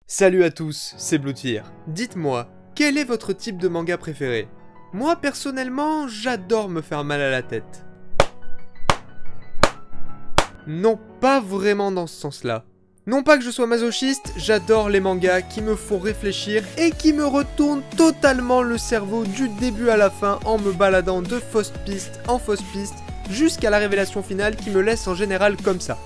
Salut à tous, c'est Bloodfear. Dites-moi, quel est votre type de manga préféré? Moi personnellement, j'adore me faire mal à la tête. Non, pas vraiment dans ce sens-là. Non pas que je sois masochiste, j'adore les mangas qui me font réfléchir et qui me retournent totalement le cerveau du début à la fin en me baladant de fausse piste en fausse piste jusqu'à la révélation finale qui me laisse en général comme ça.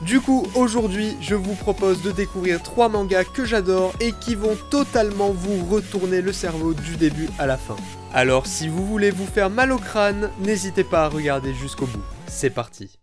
Du coup, aujourd'hui, je vous propose de découvrir 3 mangas que j'adore et qui vont totalement vous retourner le cerveau du début à la fin. Alors si vous voulez vous faire mal au crâne, n'hésitez pas à regarder jusqu'au bout. C'est parti.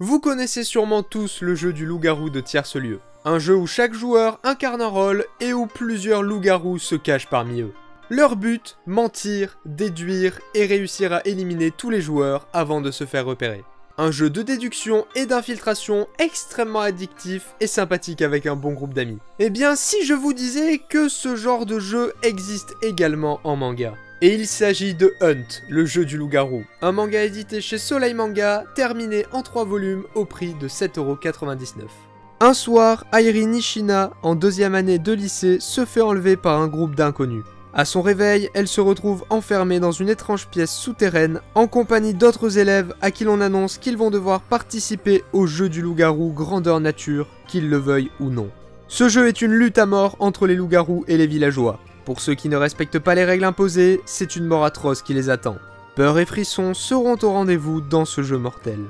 Vous connaissez sûrement tous le jeu du loup-garou de Tierce Lieu. Un jeu où chaque joueur incarne un rôle et où plusieurs loups-garous se cachent parmi eux. Leur but, mentir, déduire et réussir à éliminer tous les joueurs avant de se faire repérer. Un jeu de déduction et d'infiltration extrêmement addictif et sympathique avec un bon groupe d'amis. Eh bien, si je vous disais que ce genre de jeu existe également en manga. Et il s'agit de Hunt, le jeu du loup-garou. Un manga édité chez Soleil Manga, terminé en 3 volumes au prix de 7,99 €. Un soir, Airi Nishina, en 2e année de lycée, se fait enlever par un groupe d'inconnus. À son réveil, elle se retrouve enfermée dans une étrange pièce souterraine, en compagnie d'autres élèves à qui l'on annonce qu'ils vont devoir participer au jeu du loup-garou grandeur nature, qu'ils le veuillent ou non. Ce jeu est une lutte à mort entre les loups-garous et les villageois. Pour ceux qui ne respectent pas les règles imposées, c'est une mort atroce qui les attend. Peur et frissons seront au rendez-vous dans ce jeu mortel.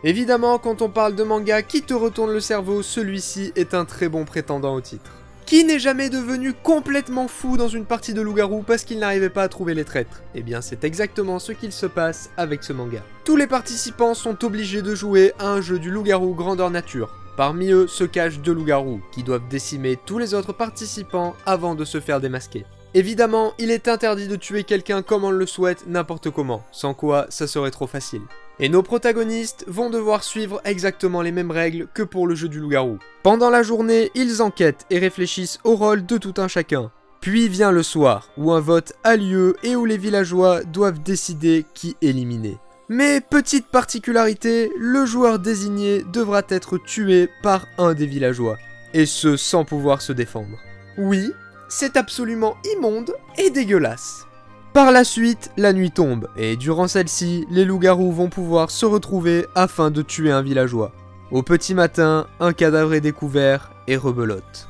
Évidemment, quand on parle de manga qui te retourne le cerveau, celui-ci est un très bon prétendant au titre. Qui n'est jamais devenu complètement fou dans une partie de loup-garou parce qu'il n'arrivait pas à trouver les traîtres? Eh bien, c'est exactement ce qu'il se passe avec ce manga. Tous les participants sont obligés de jouer à un jeu du loup-garou grandeur nature. Parmi eux se cachent 2 loups-garous, qui doivent décimer tous les autres participants avant de se faire démasquer. Évidemment, il est interdit de tuer quelqu'un comme on le souhaite n'importe comment, sans quoi ça serait trop facile. Et nos protagonistes vont devoir suivre exactement les mêmes règles que pour le jeu du loup-garou. Pendant la journée, ils enquêtent et réfléchissent au rôle de tout un chacun. Puis vient le soir, où un vote a lieu et où les villageois doivent décider qui éliminer. Mais petite particularité, le joueur désigné devra être tué par un des villageois, et ce sans pouvoir se défendre. Oui, c'est absolument immonde et dégueulasse. Par la suite, la nuit tombe, et durant celle-ci, les loups-garous vont pouvoir se retrouver afin de tuer un villageois. Au petit matin, un cadavre est découvert et rebelote.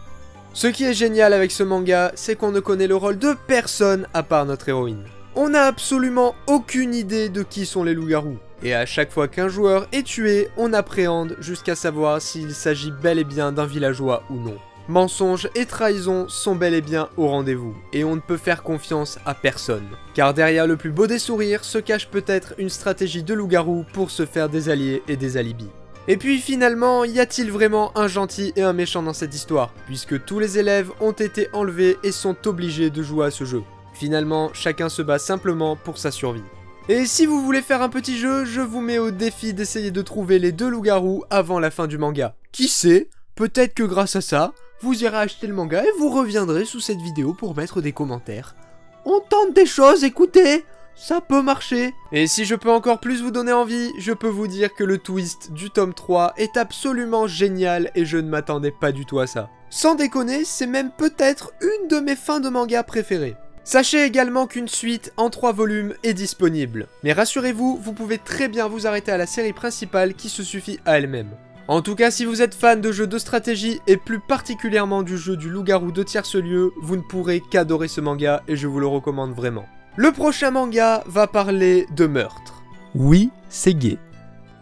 Ce qui est génial avec ce manga, c'est qu'on ne connaît le rôle de personne à part notre héroïne. On n'a absolument aucune idée de qui sont les loups-garous. Et à chaque fois qu'un joueur est tué, on appréhende jusqu'à savoir s'il s'agit bel et bien d'un villageois ou non. Mensonges et trahisons sont bel et bien au rendez-vous, et on ne peut faire confiance à personne. Car derrière le plus beau des sourires se cache peut-être une stratégie de loup-garou pour se faire des alliés et des alibis. Et puis finalement, y a-t-il vraiment un gentil et un méchant dans cette histoire? Puisque tous les élèves ont été enlevés et sont obligés de jouer à ce jeu. Finalement, chacun se bat simplement pour sa survie. Et si vous voulez faire un petit jeu, je vous mets au défi d'essayer de trouver les 2 loups-garous avant la fin du manga. Qui sait, peut-être que grâce à ça, vous irez acheter le manga et vous reviendrez sous cette vidéo pour mettre des commentaires. On tente des choses, écoutez, ça peut marcher. Et si je peux encore plus vous donner envie, je peux vous dire que le twist du tome 3 est absolument génial et je ne m'attendais pas du tout à ça. Sans déconner, c'est même peut-être une de mes fins de manga préférées. Sachez également qu'une suite en 3 volumes est disponible. Mais rassurez-vous, vous pouvez très bien vous arrêter à la série principale qui se suffit à elle-même. En tout cas, si vous êtes fan de jeux de stratégie et plus particulièrement du jeu du loup-garou de Tierce Lieu, vous ne pourrez qu'adorer ce manga et je vous le recommande vraiment. Le prochain manga va parler de meurtre. Oui, c'est gay.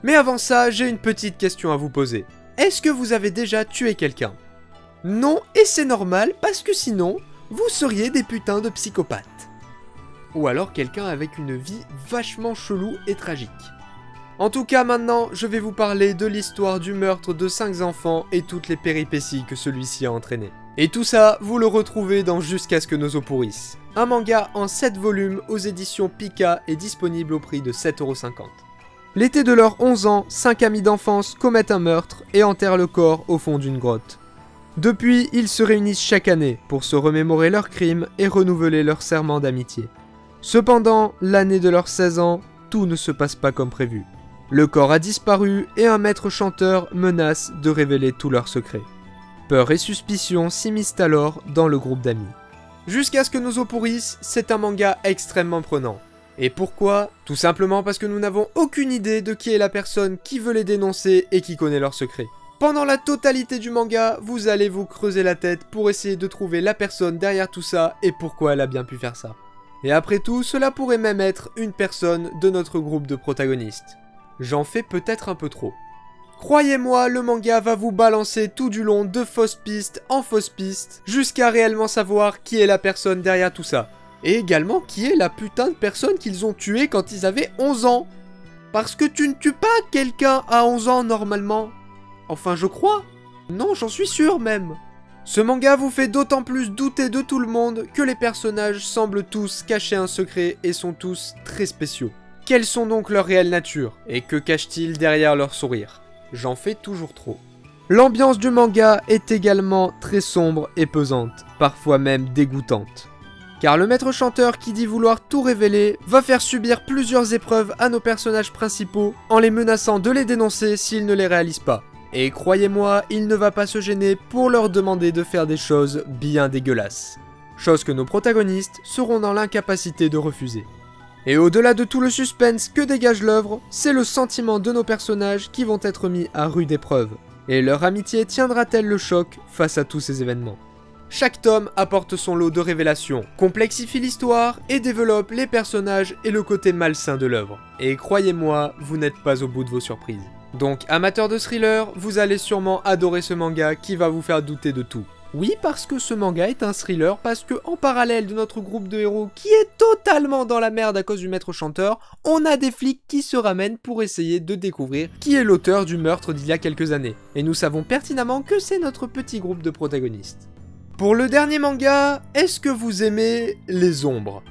Mais avant ça, j'ai une petite question à vous poser. Est-ce que vous avez déjà tué quelqu'un? Non, et c'est normal parce que sinon, vous seriez des putains de psychopathes. Ou alors quelqu'un avec une vie vachement chelou et tragique. En tout cas maintenant, je vais vous parler de l'histoire du meurtre de 5 enfants et toutes les péripéties que celui-ci a entraînées. Et tout ça, vous le retrouvez dans Jusqu'à ce que nos os pourrissent. Un manga en 7 volumes aux éditions Pika est disponible au prix de 7,50 €. L'été de leurs 11 ans, 5 amis d'enfance commettent un meurtre et enterrent le corps au fond d'une grotte. Depuis, ils se réunissent chaque année pour se remémorer leurs crimes et renouveler leur serment d'amitié. Cependant, l'année de leurs 16 ans, tout ne se passe pas comme prévu. Le corps a disparu et un maître chanteur menace de révéler tous leurs secrets. Peur et suspicion s'immiscent alors dans le groupe d'amis. Jusqu'à ce que nos os pourrissent, c'est un manga extrêmement prenant. Et pourquoi? Tout simplement parce que nous n'avons aucune idée de qui est la personne qui veut les dénoncer et qui connaît leurs secrets. Pendant la totalité du manga, vous allez vous creuser la tête pour essayer de trouver la personne derrière tout ça et pourquoi elle a bien pu faire ça. Et après tout, cela pourrait même être une personne de notre groupe de protagonistes. J'en fais peut-être un peu trop. Croyez-moi, le manga va vous balancer tout du long de fausses pistes en fausses pistes, jusqu'à réellement savoir qui est la personne derrière tout ça. Et également qui est la putain de personne qu'ils ont tuée quand ils avaient 11 ans. Parce que tu ne tues pas quelqu'un à 11 ans normalement. Enfin, je crois. Non, j'en suis sûr même. Ce manga vous fait d'autant plus douter de tout le monde que les personnages semblent tous cacher un secret et sont tous très spéciaux. Quelles sont donc leurs réelles natures et que cachent-ils derrière leur sourire? J'en fais toujours trop. L'ambiance du manga est également très sombre et pesante, parfois même dégoûtante. Car le maître chanteur qui dit vouloir tout révéler va faire subir plusieurs épreuves à nos personnages principaux en les menaçant de les dénoncer s'ils ne les réalisent pas. Et croyez-moi, il ne va pas se gêner pour leur demander de faire des choses bien dégueulasses. Chose que nos protagonistes seront dans l'incapacité de refuser. Et au-delà de tout le suspense que dégage l'œuvre, c'est le sentiment de nos personnages qui vont être mis à rude épreuve. Et leur amitié tiendra-t-elle le choc face à tous ces événements? Chaque tome apporte son lot de révélations, complexifie l'histoire et développe les personnages et le côté malsain de l'œuvre. Et croyez-moi, vous n'êtes pas au bout de vos surprises. Donc, amateurs de thriller, vous allez sûrement adorer ce manga qui va vous faire douter de tout. Oui, parce que ce manga est un thriller, parce que en parallèle de notre groupe de héros qui est totalement dans la merde à cause du maître chanteur, on a des flics qui se ramènent pour essayer de découvrir qui est l'auteur du meurtre d'il y a quelques années. Et nous savons pertinemment que c'est notre petit groupe de protagonistes. Pour le dernier manga, est-ce que vous aimez les ombres?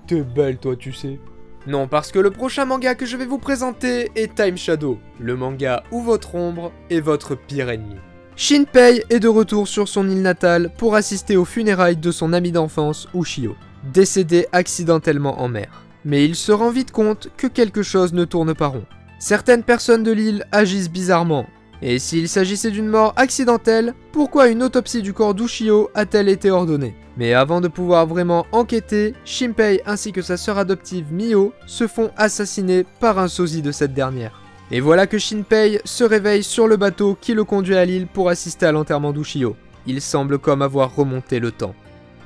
T'es belle toi, tu sais. Non, parce que le prochain manga que je vais vous présenter est Time Shadow, le manga où votre ombre est votre pire ennemi. Shinpei est de retour sur son île natale pour assister aux funérailles de son ami d'enfance, Ushio, décédé accidentellement en mer. Mais il se rend vite compte que quelque chose ne tourne pas rond. Certaines personnes de l'île agissent bizarrement. Et s'il s'agissait d'une mort accidentelle, pourquoi une autopsie du corps d'Ushio a-t-elle été ordonnée? Mais avant de pouvoir vraiment enquêter, Shinpei ainsi que sa sœur adoptive Mio se font assassiner par un sosie de cette dernière. Et voilà que Shinpei se réveille sur le bateau qui le conduit à l'île pour assister à l'enterrement d'Ushio. Il semble comme avoir remonté le temps.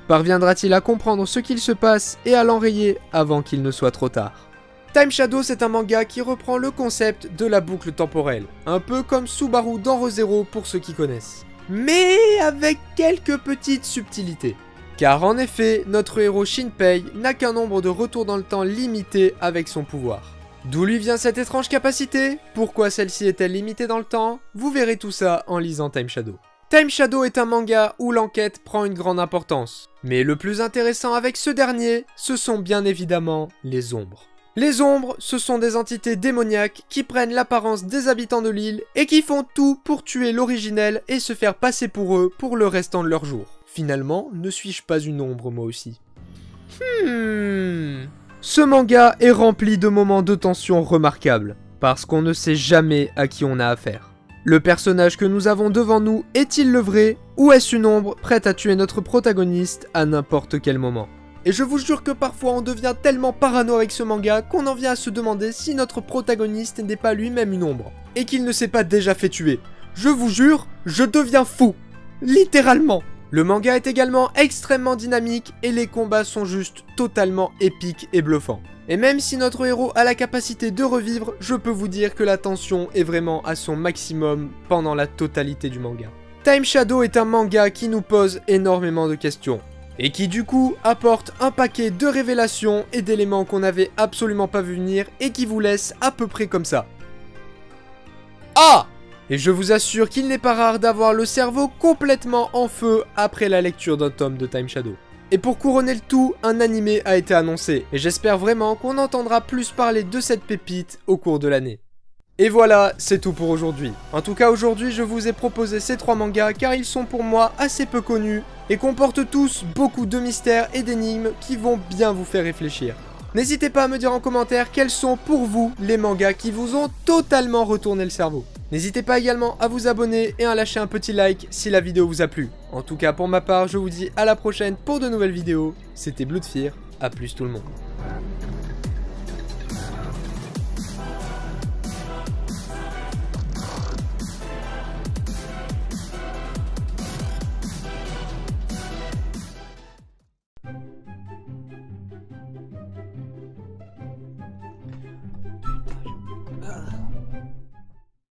Parviendra-t-il à comprendre ce qu'il se passe et à l'enrayer avant qu'il ne soit trop tard? Time Shadow, c'est un manga qui reprend le concept de la boucle temporelle, un peu comme Subaru dans Re:Zero pour ceux qui connaissent. Mais avec quelques petites subtilités. Car en effet, notre héros Shinpei n'a qu'un nombre de retours dans le temps limité avec son pouvoir. D'où lui vient cette étrange capacité? Pourquoi celle-ci est-elle limitée dans le temps? Vous verrez tout ça en lisant Time Shadow. Time Shadow est un manga où l'enquête prend une grande importance. Mais le plus intéressant avec ce dernier, ce sont bien évidemment les ombres. Les ombres, ce sont des entités démoniaques qui prennent l'apparence des habitants de l'île et qui font tout pour tuer l'originel et se faire passer pour eux pour le restant de leur jour. Finalement, ne suis-je pas une ombre moi aussi? Ce manga est rempli de moments de tension remarquables, parce qu'on ne sait jamais à qui on a affaire. Le personnage que nous avons devant nous est-il le vrai, ou est-ce une ombre prête à tuer notre protagoniste à n'importe quel moment? Et je vous jure que parfois on devient tellement parano avec ce manga qu'on en vient à se demander si notre protagoniste n'est pas lui-même une ombre, et qu'il ne s'est pas déjà fait tuer. Je vous jure, je deviens fou. Littéralement. Le manga est également extrêmement dynamique et les combats sont juste totalement épiques et bluffants. Et même si notre héros a la capacité de revivre, je peux vous dire que la tension est vraiment à son maximum pendant la totalité du manga. Time Shadow est un manga qui nous pose énormément de questions. Et qui du coup apporte un paquet de révélations et d'éléments qu'on n'avait absolument pas vu venir et qui vous laisse à peu près comme ça. Ah! Et je vous assure qu'il n'est pas rare d'avoir le cerveau complètement en feu après la lecture d'un tome de Time Shadow. Et pour couronner le tout, un animé a été annoncé, et j'espère vraiment qu'on entendra plus parler de cette pépite au cours de l'année. Et voilà, c'est tout pour aujourd'hui. En tout cas aujourd'hui je vous ai proposé ces 3 mangas car ils sont pour moi assez peu connus et comportent tous beaucoup de mystères et d'énigmes qui vont bien vous faire réfléchir. N'hésitez pas à me dire en commentaire quels sont pour vous les mangas qui vous ont totalement retourné le cerveau. N'hésitez pas également à vous abonner et à lâcher un petit like si la vidéo vous a plu. En tout cas pour ma part je vous dis à la prochaine pour de nouvelles vidéos. C'était Blood Fear, à plus tout le monde.